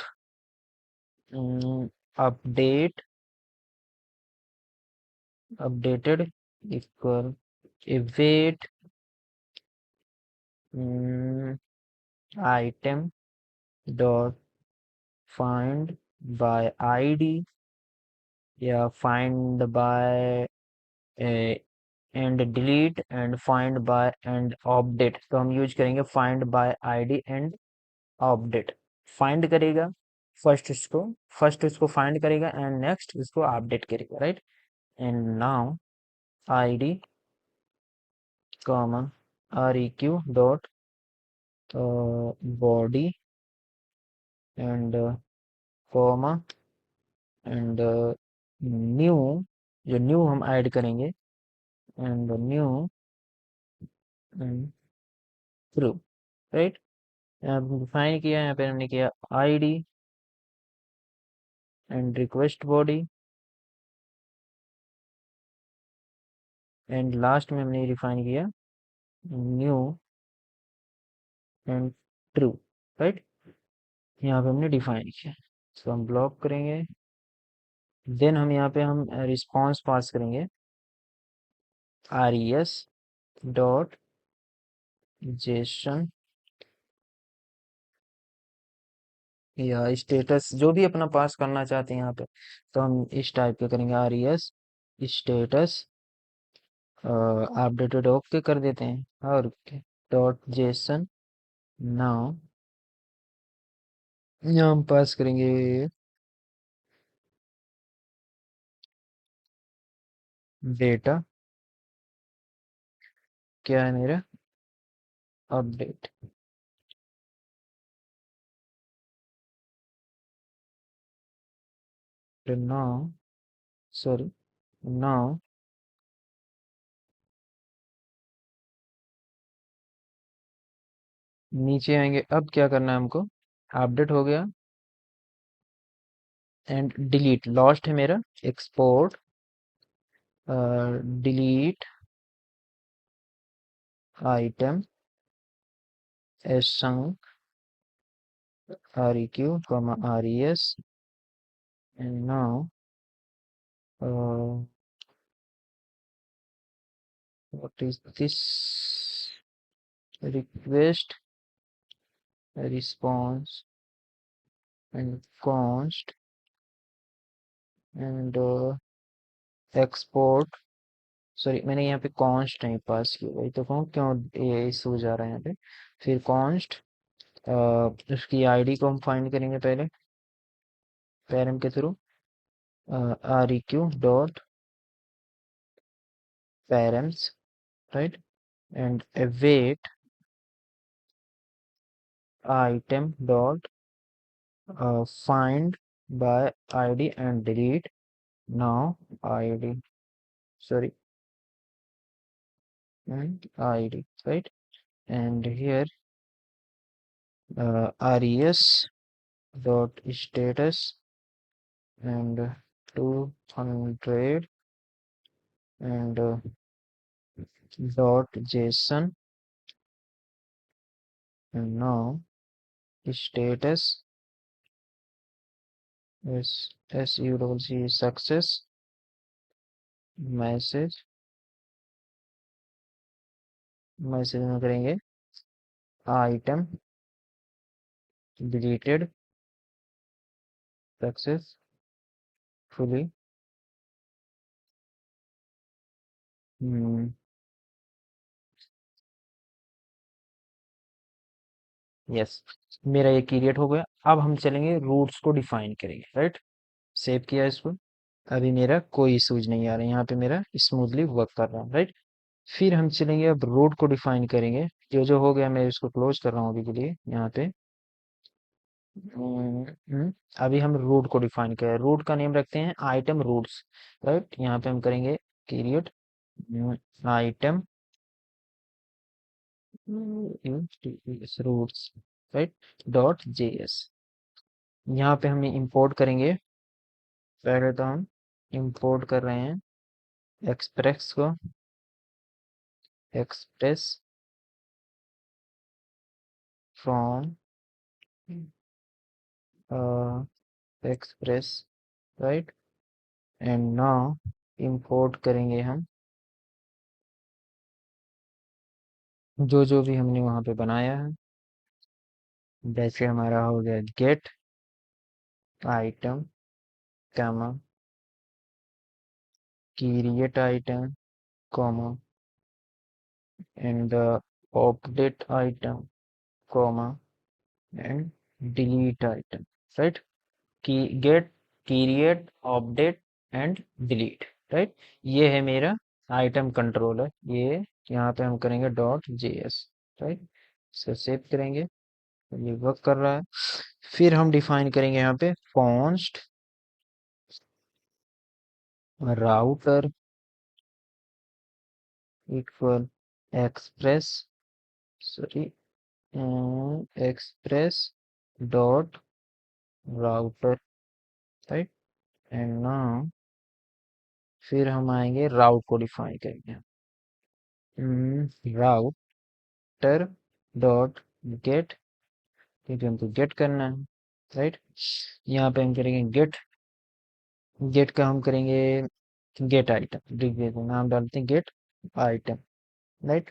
update updated equal await item dot find by ID या find by and delete and find by and update, तो हम यूज करेंगे find by ID and update. Find करेगा फर्स्ट इसको फाइंड करेगा एंड नेक्स्ट इसको अपडेट करेगा, right, and now id comma req dot body and comma and new, जो new हम ऐड करेंगे and new and true, right, यहाँ पे डिफाइन किया, यहाँ पे हमने किया id and request body and last में हमने डिफाइन किया न्यू एंड ट्रू, राइट, यहाँ पे हमने डिफाइन किया, तो हम ब्लॉक करेंगे, देन हम यहाँ पे हम रिस्पॉन्स पास करेंगे res डॉट जेसन या स्टेटस, जो भी अपना पास करना चाहते हैं यहाँ पे, तो हम इस टाइप के करेंगे res स्टेटस अपडेटेड ओके कर देते हैं और डॉट जेसन नाउ यहाँ हम पास करेंगे डेटा, क्या है मेरा, अपडेट, नाउ सॉरी नाउ नीचे आएंगे, अब क्या करना है हमको, अपडेट हो गया एंड डिलीट लॉस्ट है मेरा, export delete item sunk req res and now uh, what is this, request response and const and export, sorry मैंने यहाँ पे कॉन्स्ट नहीं पास किया, वही तो कहूँ क्यों ये इशू जा रहा है यहाँ पे, फिर कॉन्स्ट उसकी आईडी को हम फाइंड करेंगे पहले पैरम के through req dot params, right, and await item dot find by id and delete now id, sorry, and id, right, and here res dot status and 200 and dot json now status is SUCC success message message में करेंगे item deleted successfully. Yes, मेरा ये create हो गया। अब हम चलेंगे roots को डिफाइन करेंगे, राइट। सेव किया इसको। अभी मेरा कोई इशूज नहीं आ रहा है, यहाँ पे मेरा स्मूथली वर्क कर रहा है, राइट। फिर हम चलेंगे अब रोड को डिफाइन करेंगे। जो जो हो गया मैं इसको क्लोज कर रहा हूँ अभी के लिए यहाँ पे। अभी हम रूट को डिफाइन करें। रूट का नेम रखते हैं आइटम रूट्स, राइट। यहाँ पे हम करेंगे create item routes, right, dot JS. यहाँ पे हम इंपोर्ट करेंगे। पहले तो हम इंपोर्ट कर रहे हैं एक्सप्रेस को, express from express, right. And now import करेंगे हम जो जो भी हमने वहां पे बनाया है। जैसे हमारा हो गया get item comma create item comma and update item comma and delete item, right. की get create update and delete, right. ये है मेरा आइटम कंट्रोलर। ये यहाँ पे हम करेंगे डॉट जेएस, राइट। इसको सेव करेंगे। ये वर्क कर रहा है। फिर हम डिफाइन करेंगे यहाँ पे const router equal express, sorry, express dot router, right. And now फिर हम आएंगे राउट को डिफाइन करेंगे। राउटर डॉट गेट, क्योंकि हमको गेट करना है, राइट। यहाँ पे हम करेंगे गेट। गेट का हम करेंगे गेट आइटम, देखिए नाम डालते हैं get item, right,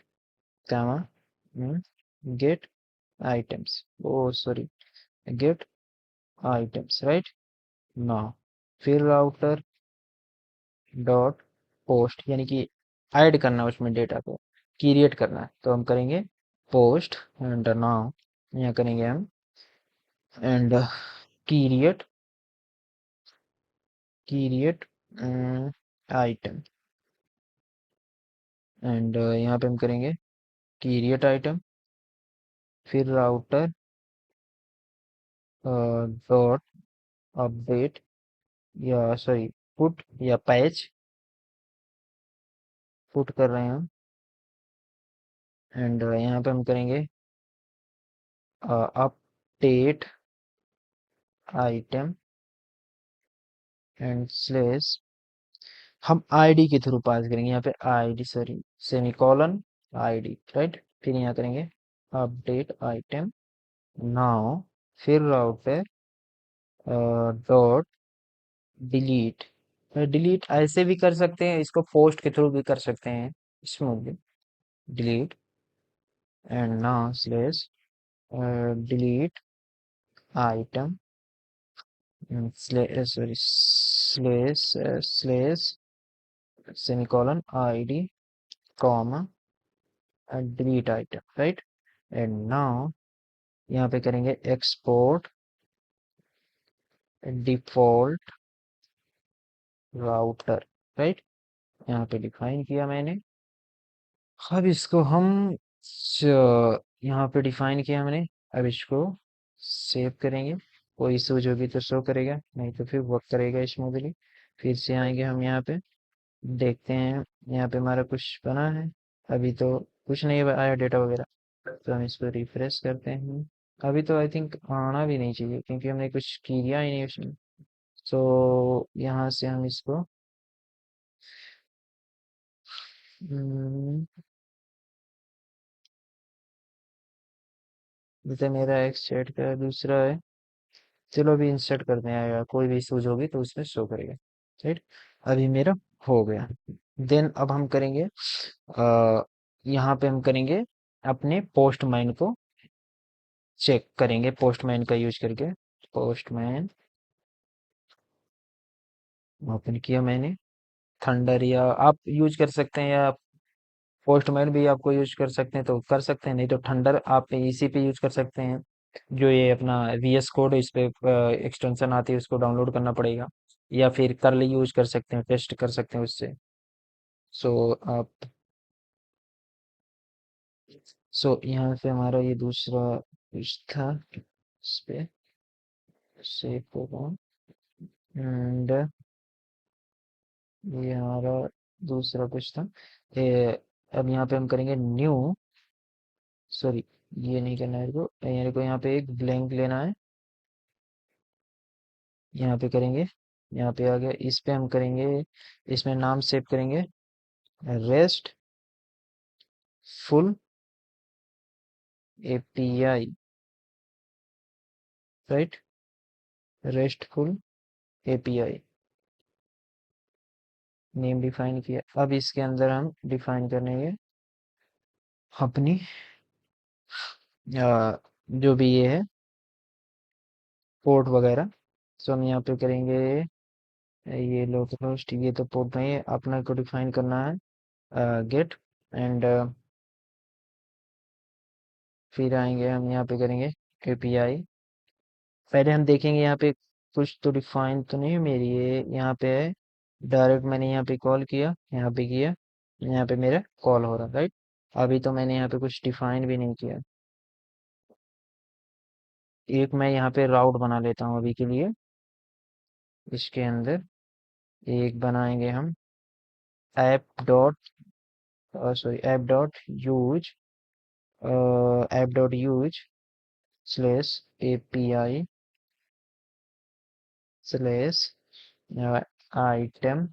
comma get items, oh sorry, get items, right. Now फिर राउटर डॉट पोस्ट, यानी कि ऐड करना है उसमें डेटा को, क्रिएट करना है, तो हम करेंगे पोस्ट एंड नाउ यहाँ करेंगे हम and create create item and यहाँ पे हम करेंगे क्रिएट आइटम। फिर राउटर डॉट अपडेट या सॉरी पुट या पैच, पुट कर रहे हैं हम एंड यहाँ पे हम करेंगे अपडेट आइटम एंड स्लेस, हम आईडी के थ्रू पास करेंगे यहाँ पे ID, sorry, semicolon ID, right. फिर यहाँ करेंगे अपडेट आइटम नाउ फिर राउटर डॉट डिलीट। डिलीट ऐसे भी कर सकते हैं, इसको पोस्ट के थ्रू भी कर सकते हैं smoothly. Delete and now slash delete item sorry slash slash semicolon ID comma delete item, right. And now यहाँ पे करेंगे एक्सपोर्ट डिफॉल्ट राउटर, राइट। यहाँ पे डिफाइन किया मैंने। अब इसको हम यहाँ पे डिफाइन किया मैंने। अब इसको सेव करेंगे। कोई इशू जो भी तो शो करेगा, नहीं तो फिर वर्क करेगा स्मूथली। फिर से आएंगे हम यहाँ पे, देखते हैं यहाँ पे हमारा कुछ बना है। अभी तो कुछ नहीं आया डेटा वगैरह, तो हम इसको रिफ्रेश करते हैं। अभी तो आई थिंक आना भी नहीं चाहिए क्योंकि हमने कुछ किया ही नहीं उसमें। तो यहाँ से हम इसको हम्म, जैसे मेरा एक्स चैट का दूसरा है। चलो अभी इंसर्ट करते हैं, या कोई भी इशूज होगी तो उसमें शो करेगा। राइट। अभी मेरा हो गया। देन अब हम करेंगे, यहाँ पे हम करेंगे अपने पोस्टमैन को चेक करेंगे, पोस्टमैन का यूज करके। पोस्टमैन ओपन किया मैंने। थंडर या आप यूज कर सकते हैं, या पोस्टमैन भी आपको यूज कर सकते हैं तो कर सकते हैं, नहीं तो थंडर आप इसी पे यूज कर सकते हैं। जो ये अपना VS कोड इस पे एक्सटेंशन आती है, उसको डाउनलोड करना पड़ेगा, या फिर करली यूज कर सकते हैं, टेस्ट कर सकते हैं उससे। सो आप सो यहाँ से हमारा ये दूसरा कुछ था, इस पे सेव होगा। एंड ये हमारा दूसरा कुछ था। ये अब यहाँ पे हम करेंगे न्यू, सॉरी, ये नहीं करना है मेरे को यहाँ पे एक ब्लैंक लेना है। यहाँ पे करेंगे, यहाँ पे आ गया, इस पे हम करेंगे, इसमें नाम सेव करेंगे rest full API। Right. Restful API name define किया। अब इसके अंदर हम डिफाइन करेंगे अपनी जो भी ये है पोर्ट वगैरह। सो हम यहाँ पे करेंगे ये लोकल होस्ट, ये तो पोर्ट नहीं है, अपना को डिफाइन करना है गेट। एंड फिर आएंगे हम यहाँ पे करेंगे API। पहले हम देखेंगे यहाँ पे कुछ तो डिफाइन तो नहीं है मेरी, ये यहाँ पे है डायरेक्ट, मैंने यहाँ पे कॉल किया, यहाँ पे किया, यहाँ पे मेरा कॉल हो रहा। राइट। अभी तो मैंने यहाँ पे कुछ डिफाइन भी नहीं किया। एक मैं यहाँ पे राउट बना लेता हूँ अभी के लिए। इसके अंदर एक बनाएंगे हम app dot sorry app dot use slash API slash item.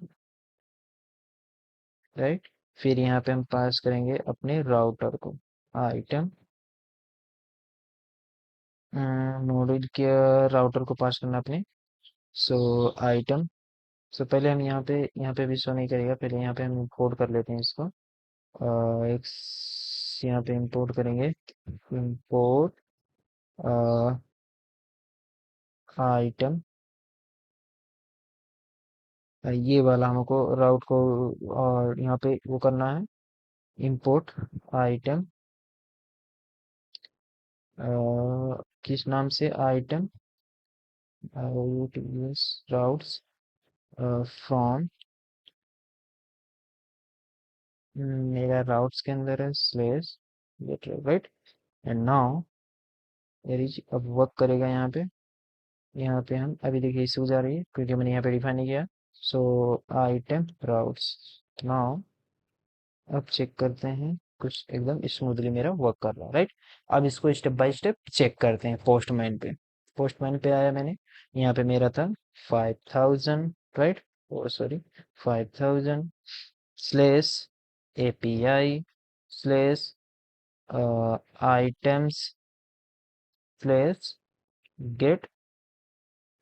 Right. फिर यहाँ पे हम पास करेंगे अपने राउटर को आइटम, मॉड्यूल के राउटर को पास करना अपने। सो आइटम। सो पहले हम यहाँ पे भी शो नहीं करेगा, पहले यहाँ पे हम इंपोर्ट कर लेते हैं इसको। एक यहाँ पे इंपोर्ट करेंगे, इंपोर्ट आइटम। ये वाला हमको राउट को और यहाँ पे वो करना है, इंपोर्ट आइटम किस नाम से, आइटम राउट्स फ्रॉम, मेरा राउट्स के अंदर है slash get. Right. And now एरिज अब वर्क करेगा यहाँ पे। यहाँ पे हम अभी देखिए इशूज आ रही है क्योंकि मैंने यहाँ पे डिफाइन नहीं किया। सो आइटम राउट्स नाउ, अब चेक करते हैं कुछ एकदम स्मूथली मेरा वर्क कर रहा है। राइट। अब इसको स्टेप बाय स्टेप चेक करते हैं पोस्टमैन पे। पोस्टमैन पे आया मैंने, यहाँ पे मेरा था 5000। Right. Oh sorry, 5000 slash API slash items slash get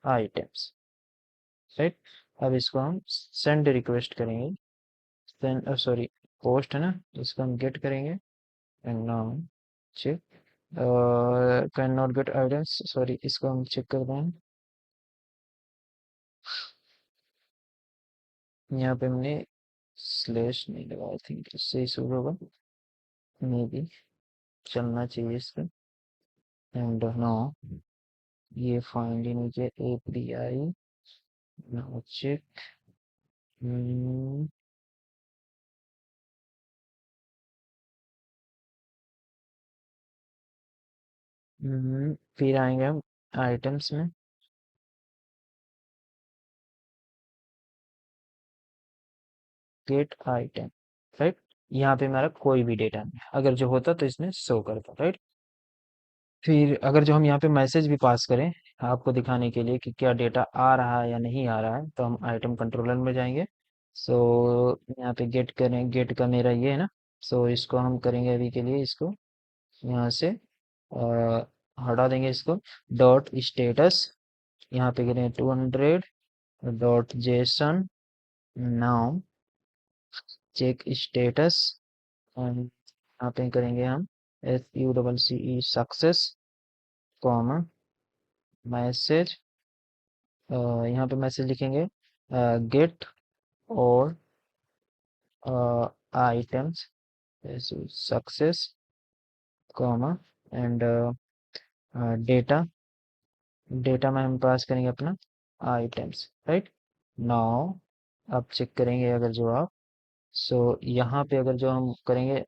items. Right. अब इसको हम सेंड रिक्वेस्ट करेंगे, सेंड सॉरी पोस्ट है ना, इसको हम गेट करेंगे। And now check can not get items, sorry इसको हम चेक करते हैं। यहाँ पे हमने स्लैश नहीं लगा, आई थिंक इससे इशू होगा, मे बी चलना चाहिए इसका। एंड नो, ये फाइंड ही नहीं किया API। Now check. फिर आएंगे हम आइटम्स में, गेट आइटम। राइट। यहाँ पे हमारा कोई भी डेटा नहीं है, अगर जो होता तो इसमें शो करता। राइट। फिर अगर जो हम यहाँ पे मैसेज भी पास करें आपको दिखाने के लिए कि क्या डेटा आ रहा है या नहीं आ रहा है, तो हम आइटम कंट्रोलर में जाएंगे। सो यहाँ पे गेट करें, गेट का मेरा ये है ना। सो इसको हम करेंगे अभी के लिए, इसको यहाँ से हटा देंगे इसको। डॉट स्टेटस, यहाँ पे करेंगे 200 dot JSON now check status, and यहाँ पे करेंगे हम SUCCE सक्सेस कॉमा मैसेज, यहाँ पे मैसेज लिखेंगे गेट और items success comma and data, data में हम पास करेंगे अपना आइटम्स, राइट। नाउ अब चेक करेंगे अगर जो आप, सो यहाँ पे अगर जो हम करेंगे,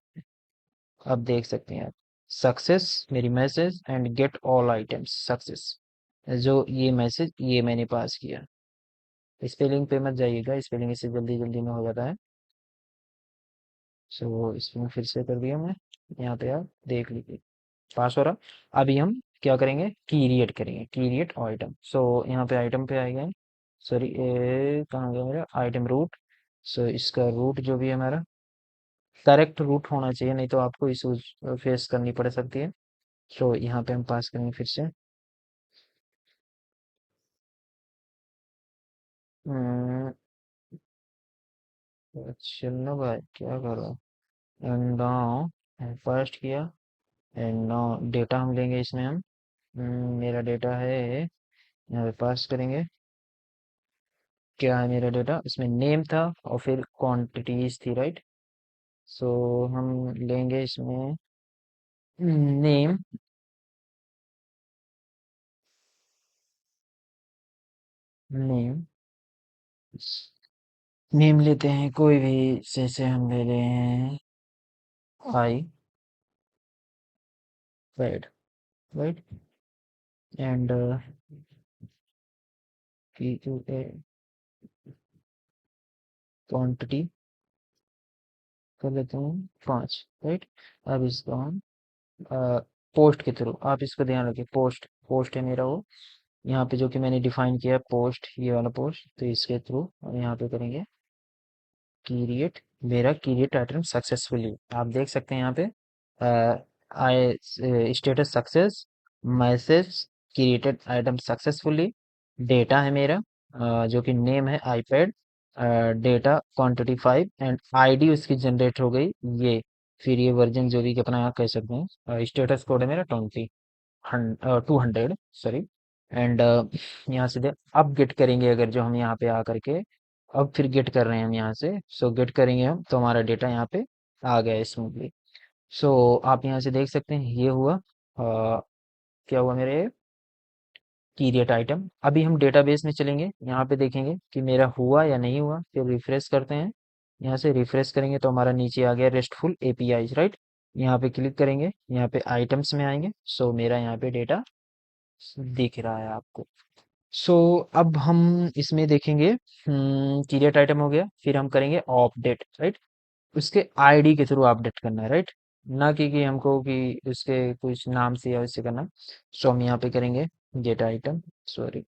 अब देख सकते हैं आप सक्सेस मेरी message and get all items success, जो ये मैसेज ये मैंने पास किया। स्पेलिंग पे मत जाइएगा, स्पेलिंग इससे जल्दी जल्दी में हो जाता है। सो इसमें फिर से कर दिया मैं, यहाँ पे आप देख लीजिए पास हो रहा। अभी हम क्या करेंगे, क्रिएट करेंगे, क्रिएट आइटम। सो यहाँ पे आइटम पे आएगा, सॉरी कहाँ गया मेरा आइटम रूट। सो इसका रूट जो भी है हमारा करेक्ट रूट होना चाहिए, नहीं तो आपको इशूज फेस करनी पड़ सकती है। सो यहाँ पे हम पास करेंगे फिर से हम्म, चलो भाई क्या करो, एंड नाउ फर्स्ट किया, एंड नाउ डेटा हम लेंगे इसमें हम मेरा डेटा है यहाँ पे पास करेंगे। क्या है मेरा डेटा, इसमें नेम था और फिर क्वांटिटीज थी, राइट। सो हम लेंगे इसमें नेम, नेम नेम लेते हैं कोई भी, जैसे हम ले रहे हैं eye pad, right, and quantity कर लेते हैं 5, राइट। अब इसको हम पोस्ट के थ्रू, आप इसको ध्यान रखिए, पोस्ट पोस्ट है मेरा वो, यहाँ पे जो कि मैंने डिफाइन किया है पोस्ट, ये वाला पोस्ट, तो इसके थ्रू और यहाँ पे करेंगे क्रिएट, मेरा क्रिएट आइटम सक्सेसफुली, आप देख सकते हैं यहाँ पे I status success, message created item successfully, data है मेरा जो कि नेम है iPad, data quantity 5 and ID उसकी जनरेट हो गई ये, फिर ये वर्जन जो भी कि अपना यहाँ कह सकते हैं, स्टेटस कोड है मेरा 200, सॉरी, एंड यहाँ से अब गेट करेंगे अगर जो हम यहाँ पे आ करके, अब फिर गेट कर रहे हैं हम यहाँ से, सो गेट करेंगे हम तो हमारा डेटा यहाँ पे आ गया स्मूथली। सो आप यहाँ से देख सकते हैं ये हुआ, क्या हुआ मेरे क्रिएट आइटम। अभी हम डेटाबेस में चलेंगे, यहाँ पे देखेंगे कि मेरा हुआ या नहीं हुआ, फिर रिफ्रेश करते हैं, यहाँ से रिफ्रेश करेंगे तो हमारा नीचे आ गया रेस्टफुल एपीआई, राइट। यहाँ पे क्लिक करेंगे, यहाँ पे आइटम्स में आएंगे, सो मेरा यहाँ पे डेटा दिख रहा है आपको। सो अब हम इसमें देखेंगे क्रिएट आइटम हो गया, फिर हम करेंगे अपडेट, राइट। उसके आईडी के थ्रू अपडेट करना है, राइट, ना कि हमको कि उसके कुछ नाम से या उससे करना। सो हम यहाँ पे करेंगे gate item, sorry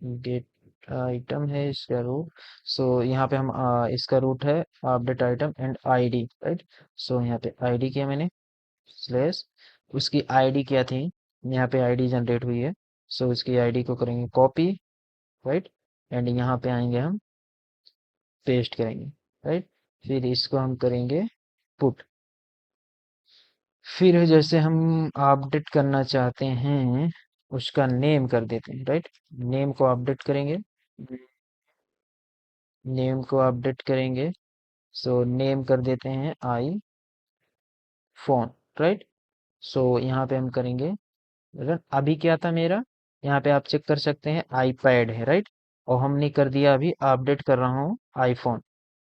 gate item है इसका रूट। सो यहाँ पे हम इसका रूट है update item and ID, right. So यहाँ पे आईडी किया मैंने स्लैश, उसकी आईडी क्या थी, यहाँ पे आईडी जनरेट हुई है, सो उसकी आईडी को करेंगे कॉपी, राइट, एंड यहाँ पे आएंगे हम पेस्ट करेंगे, राइट, फिर इसको हम करेंगे पुट, फिर जैसे हम अपडेट करना चाहते हैं उसका नेम कर देते हैं, राइट, नेम को अपडेट करेंगे, नेम को अपडेट करेंगे, सो नेम कर देते हैं आई फोन, राइट। सो यहाँ पे हम करेंगे रन। अभी क्या था मेरा, यहाँ पे आप चेक कर सकते हैं आईपैड है, राइट, और हमने कर दिया अभी अपडेट कर रहा हूँ आईफोन,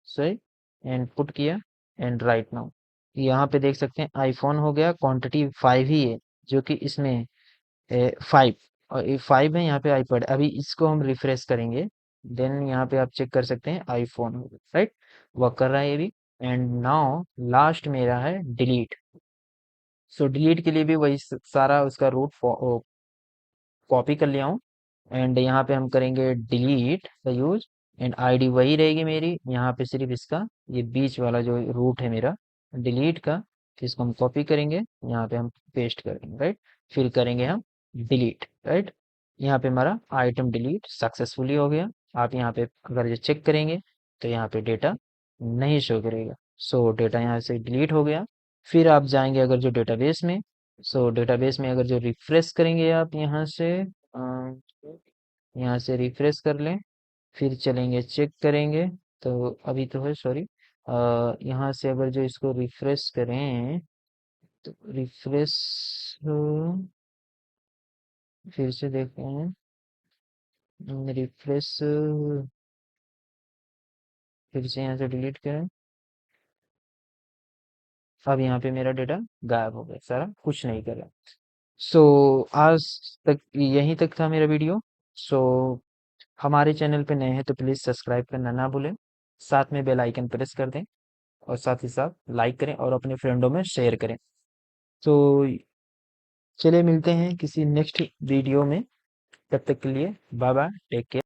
सही, एंड पुट किया एंड राइट नाउ यहाँ पे देख सकते हैं आईफोन हो गया, क्वांटिटी 5 ही है जो कि इसमें 5, और ये 5 है यहाँ पे आईपैड। अभी इसको हम रिफ्रेश करेंगे, देन यहाँ पे आप चेक कर सकते हैं आईफोन, राइट, वर्क कर रहा है ये भी। एंड नाउ लास्ट मेरा है डिलीट। सो डिलीट के लिए भी वही सारा उसका रूट कॉपी कर लिया हूँ, एंड यहाँ पे हम करेंगे delete the use, and ID वही रहेगी मेरी, यहाँ पे सिर्फ इसका ये बीच वाला जो रूट है मेरा डिलीट का, फिर इसको हम कॉपी करेंगे, यहाँ पे हम पेस्ट करेंगे, राइट। फिर करेंगे हम डिलीट, राइट। यहाँ पे हमारा आइटम डिलीट सक्सेसफुली हो गया। आप यहाँ पे अगर ये चेक करेंगे तो यहाँ पे डेटा नहीं शो करेगा। सो डेटा यहाँ से डिलीट हो गया। फिर आप जाएंगे अगर जो डेटाबेस में, सो डेटाबेस में अगर जो रिफ्रेश करेंगे आप यहाँ से रिफ्रेश कर लें, फिर चलेंगे चेक करेंगे। तो अभी तो है, सॉरी। यहाँ से अगर जो इसको रिफ्रेश करें तो रिफ्रेश फिर से देखते हैं। रिफ्रेश फिर से यहाँ से डिलीट करें। अब यहाँ पे मेरा डेटा गायब हो गया, सारा कुछ नहीं करा। सो आज तक यहीं तक था मेरा वीडियो। सो हमारे चैनल पे नए हैं तो प्लीज़ सब्सक्राइब करना ना भूलें, साथ में बेल आइकन प्रेस कर दें और साथ ही साथ लाइक करें और अपने फ्रेंडों में शेयर करें। तो चलिए मिलते हैं किसी नेक्स्ट वीडियो में, तब तक के लिए बाय बाय, टेक केयर।